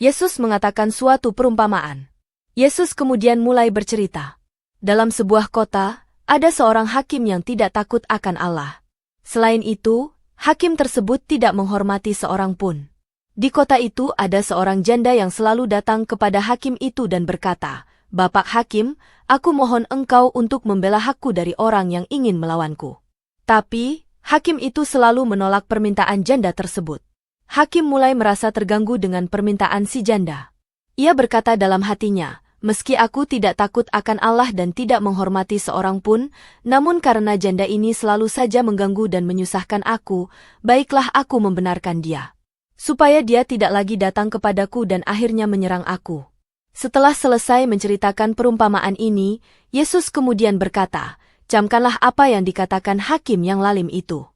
Yesus mengatakan suatu perumpamaan. Yesus kemudian mulai bercerita. Dalam sebuah kota, ada seorang hakim yang tidak takut akan Allah. Selain itu, hakim tersebut tidak menghormati seorang pun. Di kota itu ada seorang janda yang selalu datang kepada hakim itu dan berkata, "Bapak Hakim, aku mohon engkau untuk membela hakku dari orang yang ingin melawanku." Tapi, hakim itu selalu menolak permintaan janda tersebut. Hakim mulai merasa terganggu dengan permintaan si janda. Ia berkata dalam hatinya, "Meski aku tidak takut akan Allah dan tidak menghormati seorang pun, namun karena janda ini selalu saja mengganggu dan menyusahkan aku, baiklah aku membenarkan dia. Supaya dia tidak lagi datang kepadaku dan akhirnya menyerang aku." Setelah selesai menceritakan perumpamaan ini, Yesus kemudian berkata, "Camkanlah apa yang dikatakan hakim yang lalim itu.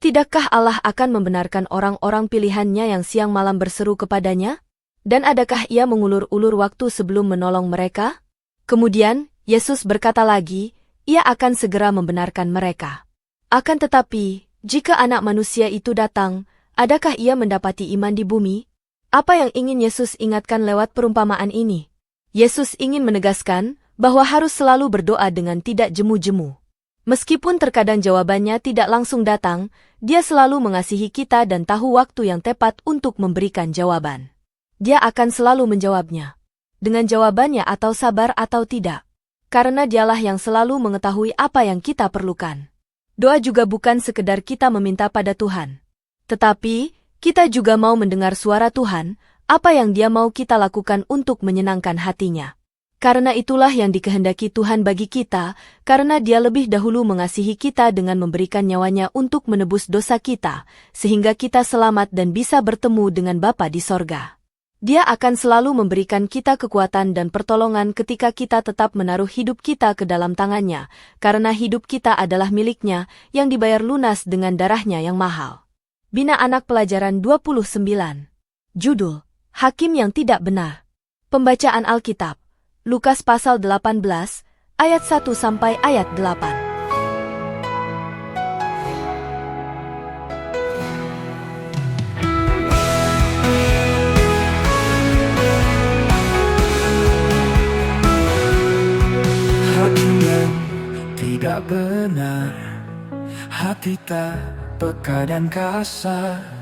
Tidakkah Allah akan membenarkan orang-orang pilihannya yang siang malam berseru kepadanya? Dan adakah ia mengulur-ulur waktu sebelum menolong mereka?" Kemudian, Yesus berkata lagi, ia akan segera membenarkan mereka. Akan tetapi, jika anak manusia itu datang, adakah ia mendapati iman di bumi? Apa yang ingin Yesus ingatkan lewat perumpamaan ini? Yesus ingin menegaskan bahwa harus selalu berdoa dengan tidak jemu-jemu. Meskipun terkadang jawabannya tidak langsung datang, Dia selalu mengasihi kita dan tahu waktu yang tepat untuk memberikan jawaban. Dia akan selalu menjawabnya. Dengan jawabannya atau sabar atau tidak. Karena Dialah yang selalu mengetahui apa yang kita perlukan. Doa juga bukan sekedar kita meminta pada Tuhan. Tetapi, kita juga mau mendengar suara Tuhan, apa yang Dia mau kita lakukan untuk menyenangkan hatinya. Karena itulah yang dikehendaki Tuhan bagi kita, karena Dia lebih dahulu mengasihi kita dengan memberikan nyawanya untuk menebus dosa kita, sehingga kita selamat dan bisa bertemu dengan Bapa di sorga. Dia akan selalu memberikan kita kekuatan dan pertolongan ketika kita tetap menaruh hidup kita ke dalam tangannya, karena hidup kita adalah miliknya yang dibayar lunas dengan darahnya yang mahal. Bina Anak Pelajaran 29. Judul, Hakim yang Tidak Benar. Pembacaan Alkitab. Lukas pasal 18, ayat 1 sampai ayat 8. Hakim yang tidak benar, hati tak peka dan kasar.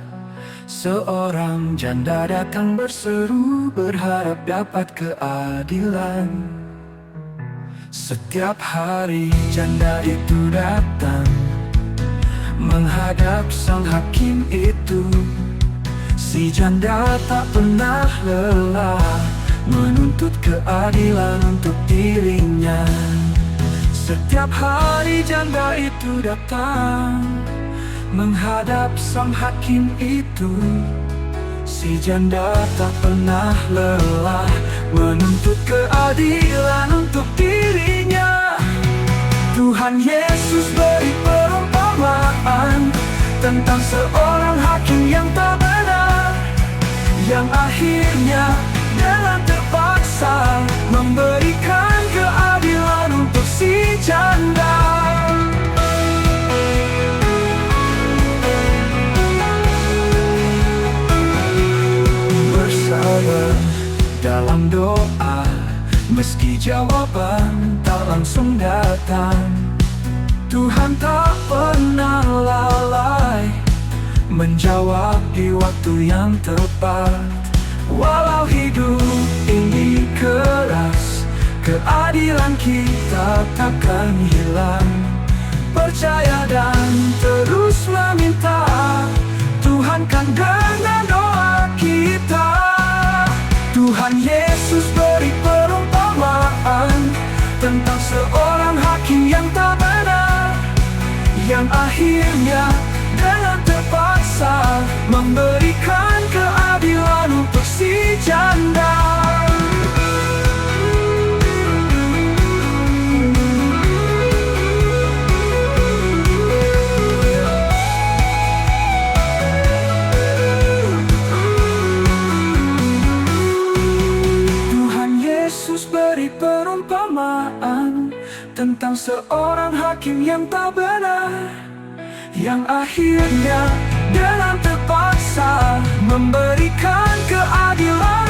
Seorang janda datang berseru, berharap dapat keadilan. Setiap hari janda itu datang menghadap sang hakim itu. Si janda tak pernah lelah menuntut keadilan untuk dirinya. Setiap hari janda itu datang menghadap sang hakim itu. Si janda tak pernah lelah menuntut keadilan untuk dirinya. Tuhan Yesus beri perumpamaan tentang seorang hakim yang tak benar, yang akhirnya dengan terpaksa memberikan keadilan untuk si janda. Dalam doa, meski jawaban tak langsung datang, Tuhan tak pernah lalai menjawab di waktu yang tepat. Walau hidup ini keras, keadilan kita takkan hilang. Percaya dan terus meminta, Tuhan kan dengar doa kita. Tuhan Yesus beri perumpamaan tentang seorang hakim yang tak benar, yang akhirnya dengan terpaksa memberikan keadilan untuk si janda. Perumpamaan tentang seorang hakim yang tak benar, yang akhirnya dengan terpaksa memberikan keadilan